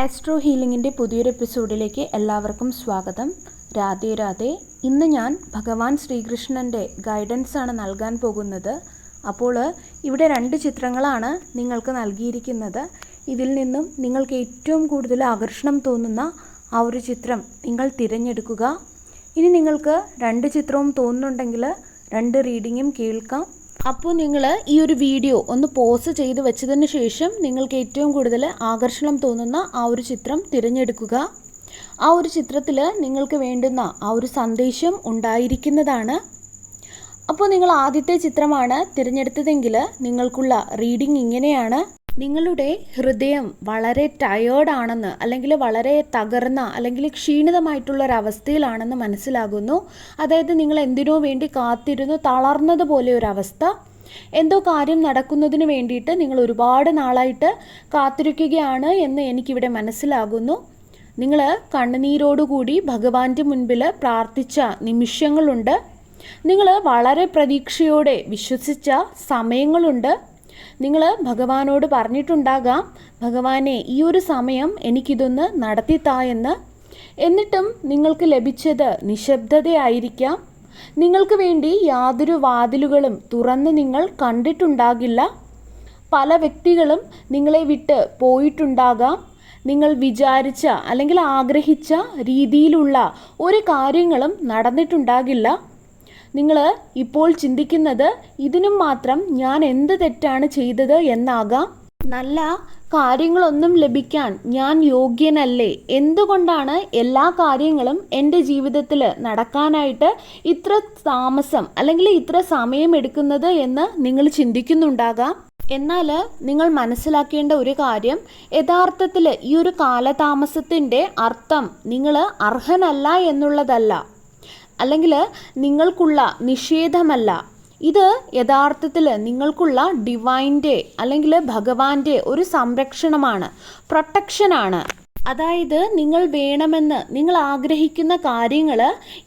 Astro ഹീലിംഗിൻ്റെ പുതിയൊരു എപ്പിസോഡിലേക്ക് എല്ലാവർക്കും സ്വാഗതം. രാധേ രാധേ. ഇന്ന് ഞാൻ ഭഗവാൻ ശ്രീകൃഷ്ണൻ്റെ ഗൈഡൻസാണ് നൽകാൻ പോകുന്നത്. അപ്പോൾ ഇവിടെ 2 ചിത്രങ്ങളാണ് നിങ്ങൾക്ക് നൽകിയിരിക്കുന്നത്. ഇതിൽ നിന്നും നിങ്ങൾക്ക് ഏറ്റവും കൂടുതൽ ആകർഷണം തോന്നുന്ന ആ ഒരു ചിത്രം നിങ്ങൾ തിരഞ്ഞെടുക്കുക. ഇനി നിങ്ങൾക്ക് 2 ചിത്രവും തോന്നുന്നുണ്ടെങ്കിൽ 2 റീഡിങ്ങും കേൾക്കാം. അപ്പോൾ നിങ്ങൾ ഈ ഒരു വീഡിയോ ഒന്ന് പോസ് ചെയ്ത് വെച്ചതിന് ശേഷം നിങ്ങൾക്ക് ഏറ്റവും കൂടുതൽ ആകർഷണം തോന്നുന്ന ആ ഒരു ചിത്രം തിരഞ്ഞെടുക്കുക. ആ ഒരു ചിത്രത്തിൽ നിങ്ങൾക്ക് വേണ്ടുന്ന ആ ഒരു സന്ദേശം ഉണ്ടായിരിക്കുന്നതാണ്. അപ്പോൾ നിങ്ങൾ ആദ്യത്തെ ചിത്രമാണ് തിരഞ്ഞെടുത്തതെങ്കിൽ നിങ്ങൾക്കുള്ള റീഡിംഗ് ഇങ്ങനെയാണ്. നിങ്ങളുടെ ഹൃദയം വളരെ ടയേർഡാണെന്ന്, അല്ലെങ്കിൽ വളരെ തകർന്ന അല്ലെങ്കിൽ ക്ഷീണിതമായിട്ടുള്ളൊരവസ്ഥയിലാണെന്ന് മനസ്സിലാകുന്നു. അതായത് നിങ്ങൾ എന്തിനോ വേണ്ടി കാത്തിരുന്ന് തളർന്നതുപോലെ ഒരവസ്ഥ. എന്തോ കാര്യം നടക്കുന്നതിന് വേണ്ടിയിട്ട് നിങ്ങൾ ഒരുപാട് നാളായിട്ട് കാത്തിരിക്കുകയാണ് എന്ന് എനിക്കിവിടെ മനസ്സിലാകുന്നു. നിങ്ങൾ കണ്ണുനീരോടുകൂടി ഭഗവാന്റെ മുൻപിൽ പ്രാർത്ഥിച്ച നിമിഷങ്ങളുണ്ട്. നിങ്ങൾ വളരെ പ്രതീക്ഷയോടെ വിശ്വസിച്ച സമയങ്ങളുണ്ട്. നിങ്ങൾ ഭഗവാനോട് പറഞ്ഞിട്ടുണ്ടാകാം, ഭഗവാനെ ഈ ഒരു സമയം എനിക്കിതൊന്ന് നടത്തിത്താ എന്ന്. എന്നിട്ടും നിങ്ങൾക്ക് ലഭിച്ചത് നിശബ്ദതയായിരിക്കാം. നിങ്ങൾക്ക് വേണ്ടി യാതൊരു വാതിലുകളും തുറന്ന് നിങ്ങൾ കണ്ടിട്ടുണ്ടാകില്ല. പല വ്യക്തികളും നിങ്ങളെ വിട്ട് പോയിട്ടുണ്ടാകാം. നിങ്ങൾ വിചാരിച്ച അല്ലെങ്കിൽ ആഗ്രഹിച്ച രീതിയിലുള്ള ഒരു കാര്യങ്ങളും നടന്നിട്ടുണ്ടാകില്ല. നിങ്ങൾ ഇപ്പോൾ ചിന്തിക്കുന്നത് ഇതിനും മാത്രം ഞാൻ എന്ത് തെറ്റാണ് ചെയ്തത് എന്നാകാം. നല്ല കാര്യങ്ങളൊന്നും ലഭിക്കാൻ ഞാൻ യോഗ്യനല്ലേ? എന്തുകൊണ്ടാണ് എല്ലാ കാര്യങ്ങളും എൻ്റെ ജീവിതത്തിൽ നടക്കാനായിട്ട് ഇത്ര താമസം അല്ലെങ്കിൽ ഇത്ര സമയം എടുക്കുന്നത് എന്ന് നിങ്ങൾ ചിന്തിക്കുന്നുണ്ടാകാം. എന്നാൽ നിങ്ങൾ മനസ്സിലാക്കേണ്ട ഒരു കാര്യം, യഥാർത്ഥത്തിൽ ഈ ഒരു കാലതാമസത്തിൻ്റെ അർത്ഥം നിങ്ങൾ അർഹനല്ല എന്നുള്ളതല്ല, അല്ലെങ്കിൽ നിങ്ങൾക്കുള്ള നിഷേധമല്ല. ഇത് യഥാർത്ഥത്തിൽ നിങ്ങൾക്കുള്ള ഡിവൈൻ്റെ അല്ലെങ്കിൽ ഭഗവാന്റെ ഒരു സംരക്ഷണമാണ്, പ്രൊട്ടക്ഷനാണ്. അതായത് നിങ്ങൾ വേണമെന്ന് നിങ്ങൾ ആഗ്രഹിക്കുന്ന കാര്യങ്ങൾ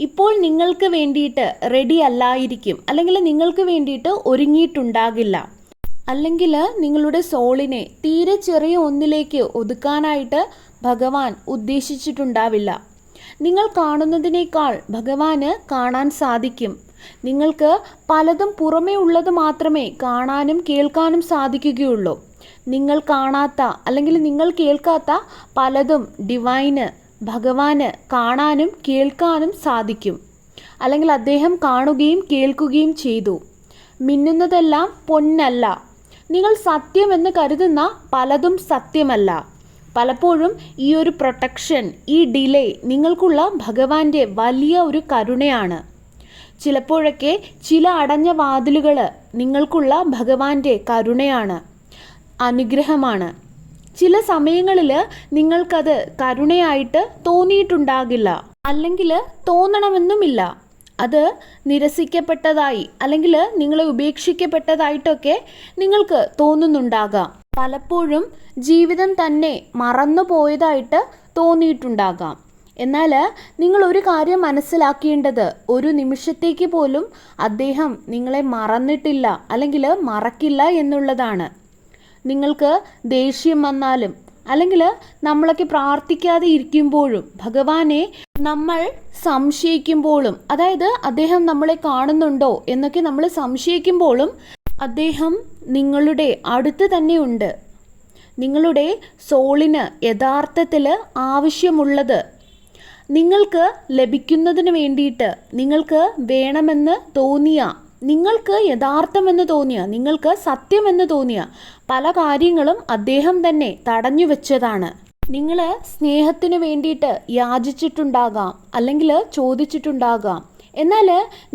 ഇപ്പോൾ നിങ്ങൾക്ക് വേണ്ടിയിട്ട് റെഡി അല്ലായിരിക്കും, അല്ലെങ്കിൽ നിങ്ങൾക്ക് വേണ്ടിയിട്ട് ഒരുങ്ങിയിട്ടുണ്ടാകില്ല. അല്ലെങ്കിൽ നിങ്ങളുടെ സോളിനെ തീരെ ചെറിയ ഒന്നിലേക്ക് ഒതുക്കാനായിട്ട് ഭഗവാൻ ഉദ്ദേശിച്ചിട്ടുണ്ടാവില്ല. നിങ്ങൾ കാണുന്നതിനേക്കാൾ ഭഗവാന് കാണാൻ സാധിക്കും. നിങ്ങൾക്ക് പലതും പുറമേ ഉള്ളത് മാത്രമേ കാണാനും കേൾക്കാനും സാധിക്കുകയുള്ളൂ. നിങ്ങൾ കാണാത്ത അല്ലെങ്കിൽ നിങ്ങൾ കേൾക്കാത്ത പലതും ഡിവൈന് ഭഗവാന് കാണാനും കേൾക്കാനും സാധിക്കും. അല്ലെങ്കിൽ അദ്ദേഹം കാണുകയും കേൾക്കുകയും ചെയ്തു. മിന്നുന്നതെല്ലാം പൊന്നല്ല. നിങ്ങൾ സത്യമെന്ന് കരുതുന്ന പലതും സത്യമല്ല. പലപ്പോഴും ഈ ഒരു പ്രൊട്ടക്ഷൻ, ഈ ഡിലേ നിങ്ങൾക്കുള്ള ഭഗവാന്റെ വലിയ ഒരു കരുണയാണ്. ചിലപ്പോഴൊക്കെ ചില അടഞ്ഞ വാതിലുകൾ നിങ്ങൾക്കുള്ള ഭഗവാന്റെ കരുണയാണ്, അനുഗ്രഹമാണ്. ചില സമയങ്ങളിൽ നിങ്ങൾക്കത് കരുണയായിട്ട് തോന്നിയിട്ടുണ്ടാകില്ല, അല്ലെങ്കിൽ തോന്നണമെന്നുമില്ല. അത് നിരസിക്കപ്പെട്ടതായി അല്ലെങ്കിൽ നിങ്ങളെ ഉപേക്ഷിക്കപ്പെട്ടതായിട്ടൊക്കെ നിങ്ങൾക്ക് തോന്നുന്നുണ്ടാകാം. പലപ്പോഴും ജീവിതം തന്നെ മറന്നു പോയതായിട്ട് തോന്നിയിട്ടുണ്ടാകാം. എന്നാൽ നിങ്ങൾ ഒരു കാര്യം മനസ്സിലാക്കേണ്ടത്, ഒരു നിമിഷത്തേക്ക് പോലും അദ്ദേഹം നിങ്ങളെ മറന്നിട്ടില്ല അല്ലെങ്കിൽ മറക്കില്ല എന്നുള്ളതാണ്. നിങ്ങൾക്ക് ദേഷ്യം വന്നാലും അല്ലെങ്കിൽ നമ്മളൊക്കെ പ്രാർത്ഥിക്കാതെ ഇരിക്കുമ്പോഴും ഭഗവാനെ നമ്മൾ സംശയിക്കുമ്പോഴും, അതായത് അദ്ദേഹം നമ്മളെ കാണുന്നുണ്ടോ എന്നൊക്കെ നമ്മൾ സംശയിക്കുമ്പോഴും അദ്ദേഹം നിങ്ങളുടെ അടുത്ത് തന്നെയുണ്ട്. നിങ്ങളുടെ സോളിന് യഥാർത്ഥത്തിൽ ആവശ്യമുള്ളത് നിങ്ങൾക്ക് ലഭിക്കുന്നതിന് വേണ്ടിയിട്ട്, നിങ്ങൾക്ക് വേണമെന്ന് തോന്നിയ, നിങ്ങൾക്ക് യഥാർത്ഥമെന്ന് തോന്നിയ, നിങ്ങൾക്ക് സത്യമെന്ന് തോന്നിയ പല കാര്യങ്ങളും അദ്ദേഹം തന്നെ തടഞ്ഞു വെച്ചതാണ്. നിങ്ങൾ സ്നേഹത്തിന് വേണ്ടിയിട്ട് യാചിച്ചിട്ടുണ്ടാകാം, അല്ലെങ്കിൽ ചോദിച്ചിട്ടുണ്ടാകാം. എന്നാൽ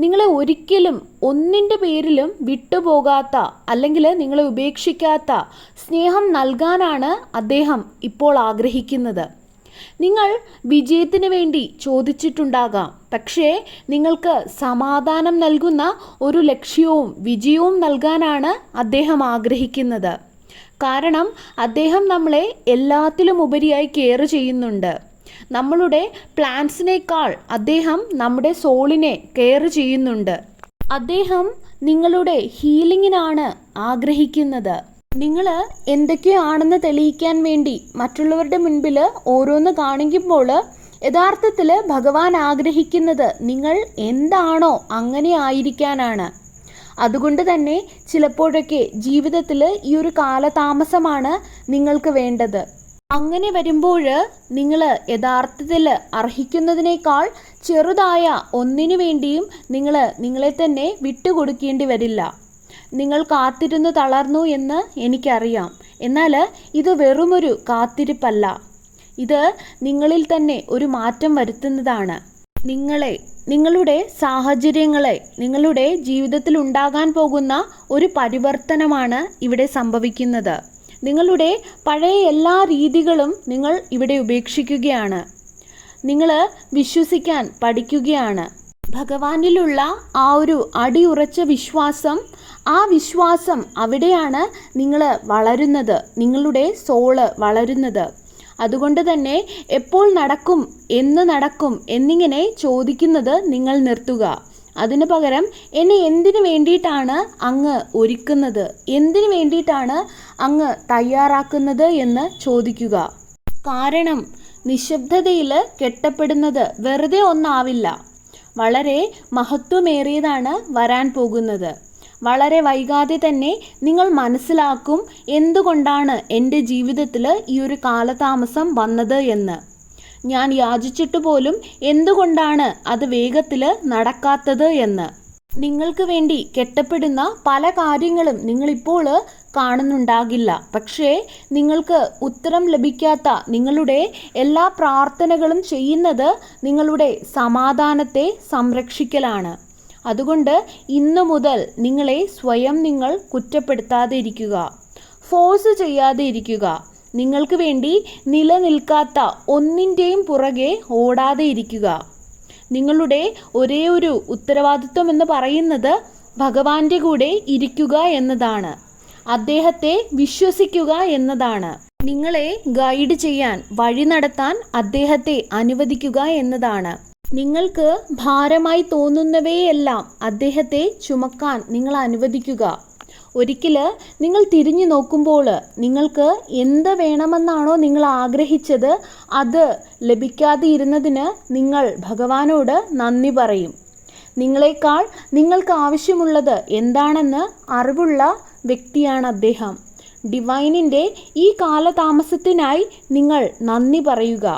നിങ്ങളെ ഒരിക്കലും ഒന്നിൻ്റെ പേരിലും വിട്ടുപോകാത്ത അല്ലെങ്കിൽ നിങ്ങളെ ഉപേക്ഷിക്കാത്ത സ്നേഹം നൽകാനാണ് അദ്ദേഹം ഇപ്പോൾ ആഗ്രഹിക്കുന്നത്. നിങ്ങൾ വിജയത്തിന് വേണ്ടി ചോദിച്ചിട്ടുണ്ടാകാം, പക്ഷേ നിങ്ങൾക്ക് സമാധാനം നൽകുന്ന ഒരു ലക്ഷ്യവും വിജയവും നൽകാനാണ് അദ്ദേഹം ആഗ്രഹിക്കുന്നത്. കാരണം അദ്ദേഹം നമ്മളെ എല്ലാത്തിലും ഉപരിയായി കെയർ ചെയ്യുന്നുണ്ട്. നമ്മളുടെ പ്ലാൻസിനേക്കാൾ അദ്ദേഹം നമ്മുടെ സോളിനെ കെയർ ചെയ്യുന്നുണ്ട്. അദ്ദേഹം നിങ്ങളുടെ ഹീലിങ്ങിനാണ് ആഗ്രഹിക്കുന്നത്. നിങ്ങൾ എന്തൊക്കെയാണെന്ന് തെളിയിക്കാൻ വേണ്ടി മറ്റുള്ളവരുടെ മുൻപിൽ ഓരോന്ന് കാണിക്കുമ്പോൾ യഥാർത്ഥത്തിൽ ഭഗവാൻ ആഗ്രഹിക്കുന്നത് നിങ്ങൾ എന്താണോ അങ്ങനെ ആയിരിക്കാനാണ്. അതുകൊണ്ട് തന്നെ ചിലപ്പോഴൊക്കെ ജീവിതത്തിൽ ഈ ഒരു കാലതാമസമാണ് നിങ്ങൾക്ക് വേണ്ടത്. അങ്ങനെ വരുമ്പോൾ നിങ്ങൾ യഥാർത്ഥത്തിൽ അർഹിക്കുന്നതിനേക്കാൾ ചെറുതായ ഒന്നിനു വേണ്ടിയും നിങ്ങളെ തന്നെ വിട്ടുകൊടുക്കേണ്ടി വരില്ല. നിങ്ങൾ കാത്തിരുന്ന് തളർന്നു എന്ന് എനിക്കറിയാം. എന്നാൽ ഇത് വെറുമൊരു കാത്തിരിപ്പല്ല, ഇത് നിങ്ങളിൽ തന്നെ ഒരു മാറ്റം വരുത്തുന്നതാണ്. നിങ്ങളുടെ സാഹചര്യങ്ങളെ, നിങ്ങളുടെ ജീവിതത്തിൽ ഉണ്ടാകാൻ പോകുന്ന ഒരു പരിവർത്തനമാണ് ഇവിടെ സംഭവിക്കുന്നത്. നിങ്ങളുടെ പഴയ എല്ലാ രീതികളും നിങ്ങൾ ഇവിടെ ഉപേക്ഷിക്കുകയാണ്. നിങ്ങൾ വിശ്വസിക്കാൻ പഠിക്കുകയാണ്. ഭഗവാനിലുള്ള ആ ഒരു അടിയുറച്ച വിശ്വാസം, ആ വിശ്വാസം അവിടെയാണ് നിങ്ങൾ വളരുന്നത്, നിങ്ങളുടെ സോള് വളരുന്നത്. അതുകൊണ്ട് തന്നെ എപ്പോൾ നടക്കും, എന്ന് നടക്കും എന്നിങ്ങനെ ചോദിക്കുന്നത് നിങ്ങൾ നിർത്തുക. അതിനു പകരം എന്നെ എന്തിനു വേണ്ടിയിട്ടാണ് അങ്ങ് ഒരുക്കുന്നത്, എന്തിനു വേണ്ടിയിട്ടാണ് അങ്ങ് തയ്യാറാക്കുന്നത് എന്ന് ചോദിക്കുക. കാരണം നിശബ്ദതയിൽ കെട്ടപ്പെടുന്നത് വെറുതെ ഒന്നാവില്ല. വളരെ മഹത്വമേറിയതാണ് വരാൻ പോകുന്നത്. വളരെ വൈകാതെ തന്നെ നിങ്ങൾ മനസ്സിലാക്കും എന്തുകൊണ്ടാണ് എൻ്റെ ജീവിതത്തിൽ ഈ ഒരു കാലതാമസം വന്നത് എന്ന്. ഞാൻ യാചിച്ചിട്ട് പോലും എന്തുകൊണ്ടാണ് അത് വേഗത്തിൽ നടക്കാത്തത് എന്ന്. നിങ്ങൾക്ക് വേണ്ടി കെട്ടപ്പെടുന്ന പല കാര്യങ്ങളും നിങ്ങളിപ്പോൾ കാണുന്നുണ്ടാകില്ല. പക്ഷേ നിങ്ങൾക്ക് ഉത്തരം ലഭിക്കാത്ത നിങ്ങളുടെ എല്ലാ പ്രാർത്ഥനകളും ചെയ്യുന്നത് നിങ്ങളുടെ സമാധാനത്തെ സംരക്ഷിക്കലാണ്. അതുകൊണ്ട് ഇന്നു മുതൽ നിങ്ങളെ സ്വയം നിങ്ങൾ കുറ്റപ്പെടുത്താതെ ഇരിക്കുക, ഫോഴ്സ് ചെയ്യാതെ ഇരിക്കുക. നിങ്ങൾക്ക് വേണ്ടി നിലനിൽക്കാത്ത ഒന്നിൻ്റെയും പുറകെ ഓടാതെ ഇരിക്കുക. നിങ്ങളുടെ ഒരേ ഒരു ഉത്തരവാദിത്വം എന്ന് പറയുന്നത് ഭഗവാന്റെ കൂടെ ഇരിക്കുക എന്നതാണ്, അദ്ദേഹത്തെ വിശ്വസിക്കുക എന്നതാണ്. നിങ്ങളെ ഗൈഡ് ചെയ്യാൻ, വഴി നടത്താൻ അദ്ദേഹത്തെ അനുവദിക്കുക എന്നതാണ്. നിങ്ങൾക്ക് ഭാരമായി തോന്നുന്നവയെല്ലാം അദ്ദേഹത്തെ ചുമക്കാൻ നിങ്ങൾ അനുവദിക്കുക. ഒരിക്കൽ നിങ്ങൾ തിരിഞ്ഞു നോക്കുമ്പോൾ നിങ്ങൾക്ക് എന്ത് വേണമെന്നാണോ നിങ്ങൾ ആഗ്രഹിച്ചത് അത് ലഭിക്കാതെ ഇരുന്നതിന് നിങ്ങൾ ഭഗവാനോട് നന്ദി പറയും. നിങ്ങളെക്കാൾ നിങ്ങൾക്ക് ആവശ്യമുള്ളത് എന്താണെന്ന് അറിവുള്ള വ്യക്തിയാണ് അദ്ദേഹം. ഡിവൈനിൻ്റെ ഈ കാലതാമസത്തിനായി നിങ്ങൾ നന്ദി പറയുക.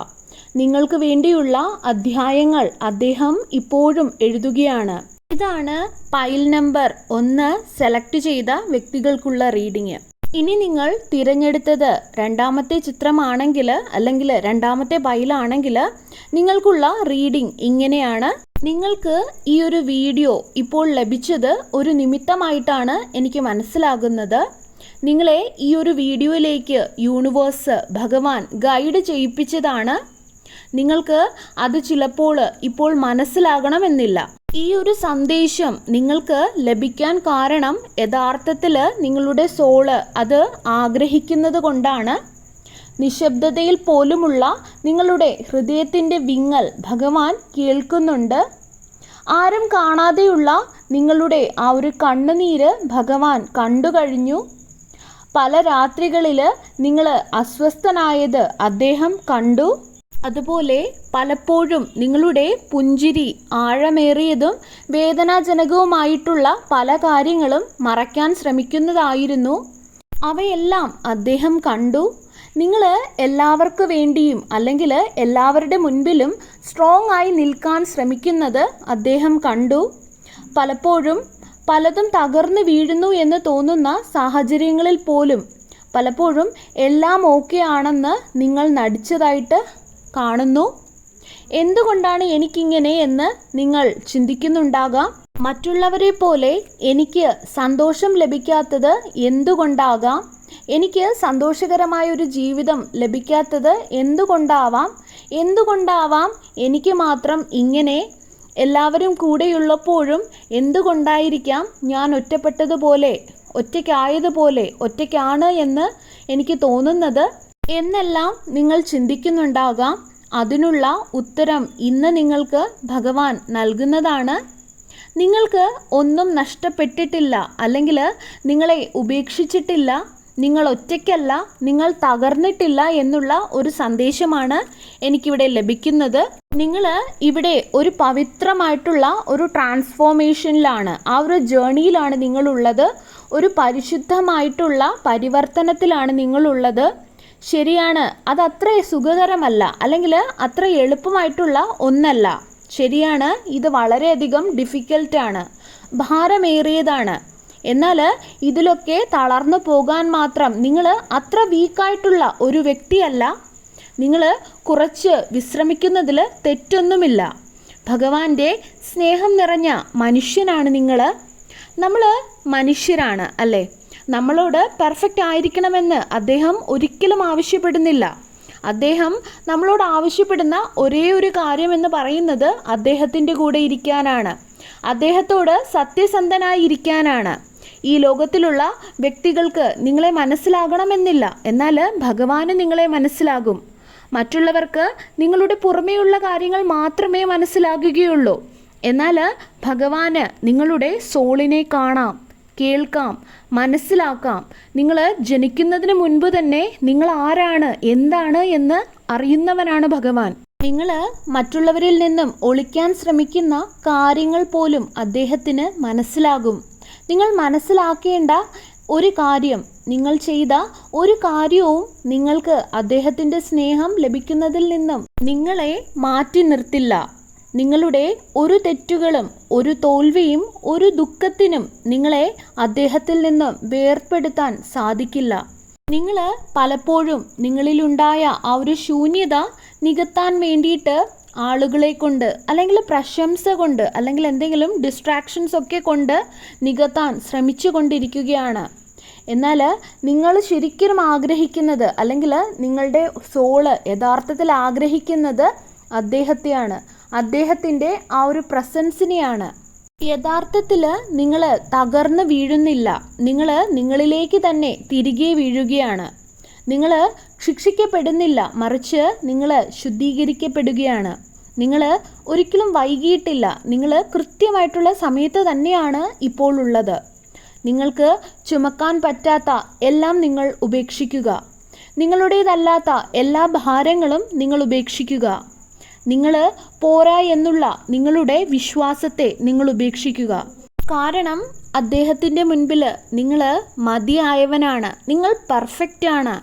നിങ്ങൾക്ക് വേണ്ടിയുള്ള അധ്യായങ്ങൾ അദ്ദേഹം ഇപ്പോഴും എഴുതുകയാണ്. ഇതാണ് പൈൽ നമ്പർ 1 സെലക്ട് ചെയ്ത വ്യക്തികൾക്കുള്ള റീഡിങ്. ഇനി നിങ്ങൾ തിരഞ്ഞെടുത്തത് രണ്ടാമത്തെ ചിത്രമാണെങ്കിൽ, അല്ലെങ്കിൽ രണ്ടാമത്തെ പൈലാണെങ്കിൽ നിങ്ങൾക്കുള്ള റീഡിംഗ് ഇങ്ങനെയാണ്. നിങ്ങൾക്ക് ഈ ഒരു വീഡിയോ ഇപ്പോൾ ലഭിച്ചത് ഒരു നിമിത്തമായിട്ടാണ് എനിക്ക് മനസ്സിലാകുന്നത്. നിങ്ങളെ ഈ ഒരു വീഡിയോയിലേക്ക് യൂണിവേഴ്സ്, ഭഗവാൻ ഗൈഡ് ചെയ്യിപ്പിച്ചതാണ്. നിങ്ങൾക്ക് അത് ചിലപ്പോൾ ഇപ്പോൾ മനസ്സിലാകണമെന്നില്ല. ഈ ഒരു സന്ദേശം നിങ്ങൾക്ക് ലഭിക്കാൻ കാരണം യഥാർത്ഥത്തിൽ നിങ്ങളുടെ സോള് അത് ആഗ്രഹിക്കുന്നത് കൊണ്ടാണ്. നിശബ്ദതയിൽ പോലുമുള്ള നിങ്ങളുടെ ഹൃദയത്തിൻ്റെ വിങ്ങൽ ഭഗവാൻ കേൾക്കുന്നുണ്ട്. ആരും കാണാതെയുള്ള നിങ്ങളുടെ ആ ഒരു കണ്ണുനീര് ഭഗവാൻ കണ്ടു കഴിഞ്ഞു. പല രാത്രികളിൽ നിങ്ങൾ അസ്വസ്ഥനായത് അദ്ദേഹം കണ്ടു. അതുപോലെ പലപ്പോഴും നിങ്ങളുടെ പുഞ്ചിരി ആഴമേറിയതും വേദനാജനകവുമായിട്ടുള്ള പല കാര്യങ്ങളും മറയ്ക്കാൻ ശ്രമിക്കുന്നതായിരുന്നു. അവയെല്ലാം അദ്ദേഹം കണ്ടു. നിങ്ങൾ എല്ലാവർക്കു വേണ്ടിയും അല്ലെങ്കിൽ എല്ലാവരുടെ മുൻപിലും സ്ട്രോങ് ആയി നിൽക്കാൻ ശ്രമിക്കുന്നത് അദ്ദേഹം കണ്ടു. പലപ്പോഴും പലതും തകർന്നു വീഴുന്നു എന്ന് തോന്നുന്ന സാഹചര്യങ്ങളിൽ പോലും പലപ്പോഴും എല്ലാം ഓക്കെ ആണെന്ന് നിങ്ങൾ നടിച്ചതായിട്ട് കാണുന്നു. എന്തുകൊണ്ടാണ് എനിക്കിങ്ങനെ എന്ന് നിങ്ങൾ ചിന്തിക്കുന്നുണ്ടാകാം. മറ്റുള്ളവരെ പോലെ എനിക്ക് സന്തോഷം ലഭിക്കാത്തത് എന്തുകൊണ്ടാകാം? എനിക്ക് സന്തോഷകരമായൊരു ജീവിതം ലഭിക്കാത്തത് എന്തുകൊണ്ടാവാം എനിക്ക് മാത്രം ഇങ്ങനെ? എല്ലാവരും കൂടെയുള്ളപ്പോഴും എന്തുകൊണ്ടായിരിക്കാം ഞാൻ ഒറ്റപ്പെട്ടതുപോലെ, ഒറ്റയ്ക്കായതുപോലെ, ഒറ്റയ്ക്കാണ് എന്ന് എനിക്ക് തോന്നുന്നത് എന്നെല്ലാം നിങ്ങൾ ചിന്തിക്കുന്നുണ്ടാകാം. അതിനുള്ള ഉത്തരം ഇന്ന് നിങ്ങൾക്ക് ഭഗവാൻ നൽകുന്നതാണ്. നിങ്ങൾക്ക് ഒന്നും നഷ്ടപ്പെട്ടിട്ടില്ല, അല്ലെങ്കിൽ നിങ്ങളെ ഉപേക്ഷിച്ചിട്ടില്ല. നിങ്ങൾ ഒറ്റയ്ക്കല്ല, നിങ്ങൾ തകർന്നിട്ടില്ല എന്നുള്ള ഒരു സന്ദേശമാണ് എനിക്കിവിടെ ലഭിക്കുന്നത്. നിങ്ങൾ ഇവിടെ ഒരു പവിത്രമായിട്ടുള്ള ഒരു ട്രാൻസ്ഫോർമേഷനിലാണ്, ആ ഒരു ജേണിയിലാണ് നിങ്ങളുള്ളത്. ഒരു പരിശുദ്ധമായിട്ടുള്ള പരിവർത്തനത്തിലാണ് നിങ്ങളുള്ളത്. ശരിയാണ്, അതത്ര സുഖകരമല്ല, അല്ലെങ്കിൽ അത്ര എളുപ്പമായിട്ടുള്ള ഒന്നല്ല. ശരിയാണ്, ഇത് വളരെയധികം ഡിഫിക്കൽട്ടാണ്, ഭാരമേറിയതാണ്. എന്നാൽ ഇതിലൊക്കെ തളർന്നു പോകാൻ മാത്രം നിങ്ങൾ അത്ര വീക്കായിട്ടുള്ള ഒരു വ്യക്തിയല്ല. നിങ്ങൾ കുറച്ച് വിശ്രമിക്കുന്നതിൽ തെറ്റൊന്നുമില്ല. ഭഗവാന്റെ സ്നേഹം നിറഞ്ഞ മനുഷ്യനാണ് നിങ്ങൾ. നമ്മൾ മനുഷ്യരാണ് അല്ലേ? നമ്മളോട് പെർഫെക്റ്റ് ആയിരിക്കണമെന്ന് അദ്ദേഹം ഒരിക്കലും ആവശ്യപ്പെടുന്നില്ല. അദ്ദേഹം നമ്മളോട് ആവശ്യപ്പെടുന്ന ഒരേ ഒരു കാര്യമെന്ന് പറയുന്നത് അദ്ദേഹത്തിൻ്റെ കൂടെ ഇരിക്കാനാണ്, അദ്ദേഹത്തോട് സത്യസന്ധനായി ഇരിക്കാനാണ്. ഈ ലോകത്തിലുള്ള വ്യക്തികൾക്ക് നിങ്ങളെ മനസ്സിലാകണമെന്നില്ല, എന്നാൽ ഭഗവാന് നിങ്ങളെ മനസ്സിലാകും. മറ്റുള്ളവർക്ക് നിങ്ങളുടെ പുറമേയുള്ള കാര്യങ്ങൾ മാത്രമേ മനസ്സിലാകുകയുള്ളൂ. എന്നാൽ ഭഗവാന് നിങ്ങളുടെ സോളിനെ കാണാം, കേൾക്കാം, മനസ്സിലാക്കാം. നിങ്ങൾ ജനിക്കുന്നതിന് മുൻപ് തന്നെ നിങ്ങൾ ആരാണ്, എന്താണ് എന്ന് അറിയുന്നവനാണ് ഭഗവാൻ. നിങ്ങൾ മറ്റുള്ളവരിൽ നിന്നും ഒളിക്കാൻ ശ്രമിക്കുന്ന കാര്യങ്ങൾ പോലും അദ്ദേഹത്തിന് മനസ്സിലാകും. നിങ്ങൾ മനസ്സിലാക്കേണ്ട ഒരു കാര്യം, നിങ്ങൾ ചെയ്ത ഒരു കാര്യവും നിങ്ങൾക്ക് അദ്ദേഹത്തിൻ്റെ സ്നേഹം ലഭിക്കുന്നതിൽ നിന്നും നിങ്ങളെ മാറ്റി നിർത്തില്ല. നിങ്ങളുടെ ഒരു തെറ്റുകളും ഒരു തോൽവിയും ഒരു ദുഃഖത്തിനും നിങ്ങളെ അദ്ദേഹത്തിൽ നിന്നും വേർപെടുത്താൻ സാധിക്കില്ല. നിങ്ങൾ പലപ്പോഴും നിങ്ങളിലുണ്ടായ ആ ഒരു ശൂന്യത നികത്താൻ വേണ്ടിയിട്ട് ആളുകളെ കൊണ്ട്, അല്ലെങ്കിൽ പ്രശംസ കൊണ്ട്, അല്ലെങ്കിൽ എന്തെങ്കിലും ഡിസ്ട്രാക്ഷൻസ് ഒക്കെ കൊണ്ട് നികത്താൻ ശ്രമിച്ചു കൊണ്ടിരിക്കുകയാണ്. എന്നാൽ നിങ്ങൾ ശരിക്കും ആഗ്രഹിക്കുന്നത്, അല്ലെങ്കിൽ നിങ്ങളുടെ സോള് യഥാർത്ഥത്തിൽ ആഗ്രഹിക്കുന്നത് അദ്ദേഹത്തെയാണ്, അദ്ദേഹത്തിൻ്റെ ആ ഒരു പ്രസൻസിനെയാണ്. യഥാർത്ഥത്തിൽ നിങ്ങൾ തകർന്ന് വീഴുന്നില്ല, നിങ്ങൾ നിങ്ങളിലേക്ക് തന്നെ തിരികെ വീഴുകയാണ്. നിങ്ങൾ ശിക്ഷിക്കപ്പെടുന്നില്ല, മറിച്ച് നിങ്ങൾ ശുദ്ധീകരിക്കപ്പെടുകയാണ്. നിങ്ങൾ ഒരിക്കലും വൈകിയിട്ടില്ല, നിങ്ങൾ കൃത്യമായിട്ടുള്ള സമയത്ത് തന്നെയാണ് ഇപ്പോൾ ഉള്ളത്. നിങ്ങൾക്ക് ചുമക്കാൻ പറ്റാത്ത എല്ലാം നിങ്ങൾ ഉപേക്ഷിക്കുക. നിങ്ങളുടേതല്ലാത്ത എല്ലാ ഭാരങ്ങളും നിങ്ങൾ ഉപേക്ഷിക്കുക. നിങ്ങൾ പോരാ എന്നുള്ള നിങ്ങളുടെ വിശ്വാസത്തെ നിങ്ങൾ ഉപേക്ഷിക്കുക. കാരണം അദ്ദേഹത്തിൻ്റെ മുൻപിൽ നിങ്ങൾ മതിയായവനാണ്, നിങ്ങൾ പെർഫെക്റ്റ് ആണ്.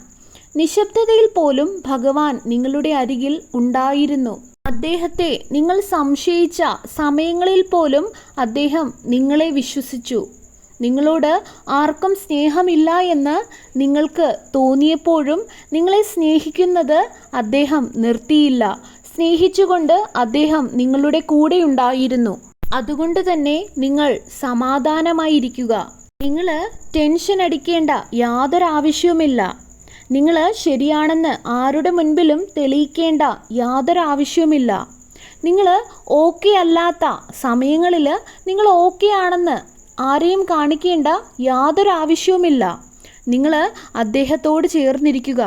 നിശബ്ദതയിൽ പോലും ഭഗവാൻ നിങ്ങളുടെ അരികിൽ ഉണ്ടായിരുന്നു. അദ്ദേഹത്തെ നിങ്ങൾ സംശയിച്ച സമയങ്ങളിൽ പോലും അദ്ദേഹം നിങ്ങളെ വിശ്വസിച്ചു. നിങ്ങളോട് ആർക്കും സ്നേഹമില്ല എന്ന് നിങ്ങൾക്ക് തോന്നിയപ്പോഴും നിങ്ങളെ സ്നേഹിക്കുന്നത് അദ്ദേഹം നിർത്തിയില്ല. സ്നേഹിച്ചുകൊണ്ട് അദ്ദേഹം നിങ്ങളുടെ കൂടെ ഉണ്ടായിരുന്നു. അതുകൊണ്ട് തന്നെ നിങ്ങൾ സമാധാനമായിരിക്കുക. നിങ്ങൾ ടെൻഷൻ അടിക്കേണ്ട യാതൊരു ആവശ്യവുമില്ല. നിങ്ങൾ ശരിയാണെന്ന് ആരുടെ മുൻപിലും തെളിയിക്കേണ്ട യാതൊരു ആവശ്യവുമില്ല. നിങ്ങൾ ഓക്കെ അല്ലാത്ത സമയങ്ങളിൽ നിങ്ങൾ ഓക്കെ ആണെന്ന് ആരെയും കാണിക്കേണ്ട യാതൊരു ആവശ്യവുമില്ല. നിങ്ങൾ അദ്ദേഹത്തോട് ചേർന്നിരിക്കുക.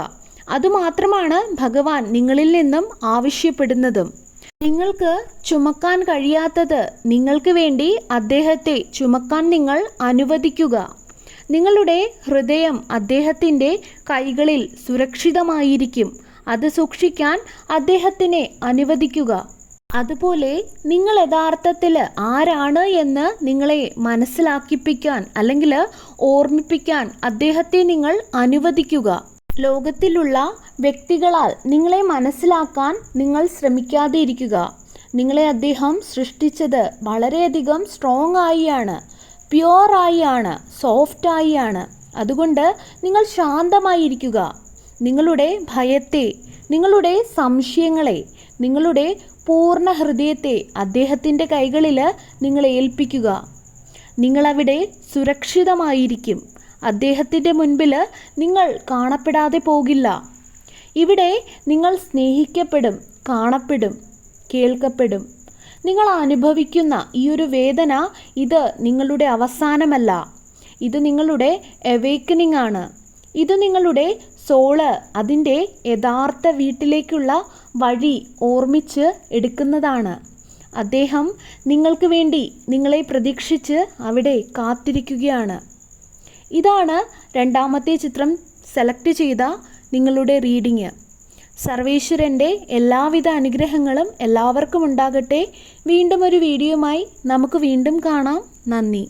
അതുമാത്രമാണ് ഭഗവാൻ നിങ്ങളിൽ നിന്നും ആവശ്യപ്പെടുന്നതും. നിങ്ങൾക്ക് ചുമക്കാൻ കഴിയാത്തത് നിങ്ങൾക്ക് വേണ്ടി അദ്ദേഹത്തെ ചുമക്കാൻ നിങ്ങൾ അനുവദിക്കുക. നിങ്ങളുടെ ഹൃദയം അദ്ദേഹത്തിൻ്റെ കൈകളിൽ സുരക്ഷിതമായിരിക്കും. അത് സൂക്ഷിക്കാൻ അദ്ദേഹത്തിനെ അനുവദിക്കുക. അതുപോലെ നിങ്ങൾ യഥാർത്ഥത്തിൽ ആരാണ് എന്ന് നിങ്ങളെ മനസ്സിലാക്കിപ്പിക്കാൻ, അല്ലെങ്കിൽ ഓർമ്മിപ്പിക്കാൻ അദ്ദേഹത്തെ നിങ്ങൾ അനുവദിക്കുക. ലോകത്തിലുള്ള വ്യക്തികളാൽ നിങ്ങളെ മനസ്സിലാക്കാൻ നിങ്ങൾ ശ്രമിക്കാതെ ഇരിക്കുക. നിങ്ങളെ അദ്ദേഹം സൃഷ്ടിച്ചത് വളരെയധികം സ്ട്രോങ് ആയിയാണ്, പ്യുവറായാണ്, സോഫ്റ്റായിയാണ്. അതുകൊണ്ട് നിങ്ങൾ ശാന്തമായിരിക്കുക. നിങ്ങളുടെ ഭയത്തെ, നിങ്ങളുടെ സംശയങ്ങളെ, നിങ്ങളുടെ പൂർണ്ണ ഹൃദയത്തെ അദ്ദേഹത്തിൻ്റെ കൈകളിൽ നിങ്ങൾ ഏൽപ്പിക്കുക. നിങ്ങളവിടെ സുരക്ഷിതമായിരിക്കും. അദ്ദേഹത്തിൻ്റെ മുൻപിൽ നിങ്ങൾ കാണപ്പെടാതെ പോകില്ല. ഇവിടെ നിങ്ങൾ സ്നേഹിക്കപ്പെടും, കാണപ്പെടും, കേൾക്കപ്പെടും. നിങ്ങൾ അനുഭവിക്കുന്ന ഈ ഒരു വേദന, ഇത് നിങ്ങളുടെ അവസാനമല്ല. ഇത് നിങ്ങളുടെ അവേക്കനിങ് ആണ്. ഇത് നിങ്ങളുടെ സോള് അതിൻ്റെ യഥാർത്ഥ വീട്ടിലേക്കുള്ള വഴി ഓർമ്മിച്ച് എടുക്കുന്നതാണ്. അദ്ദേഹം നിങ്ങൾക്ക് വേണ്ടി നിങ്ങളെ പ്രതീക്ഷിച്ച് അവിടെ കാത്തിരിക്കുകയാണ്. ഇതാണ് രണ്ടാമത്തെ ചിത്രം സെലക്ട് ചെയ്ത നിങ്ങളുടെ റീഡിങ്. സർവേശ്വരൻ്റെ എല്ലാവിധ അനുഗ്രഹങ്ങളും എല്ലാവർക്കും ഉണ്ടാകട്ടെ. വീണ്ടും ഒരു വീഡിയോയുമായി നമുക്ക് വീണ്ടും കാണാം. നന്ദി.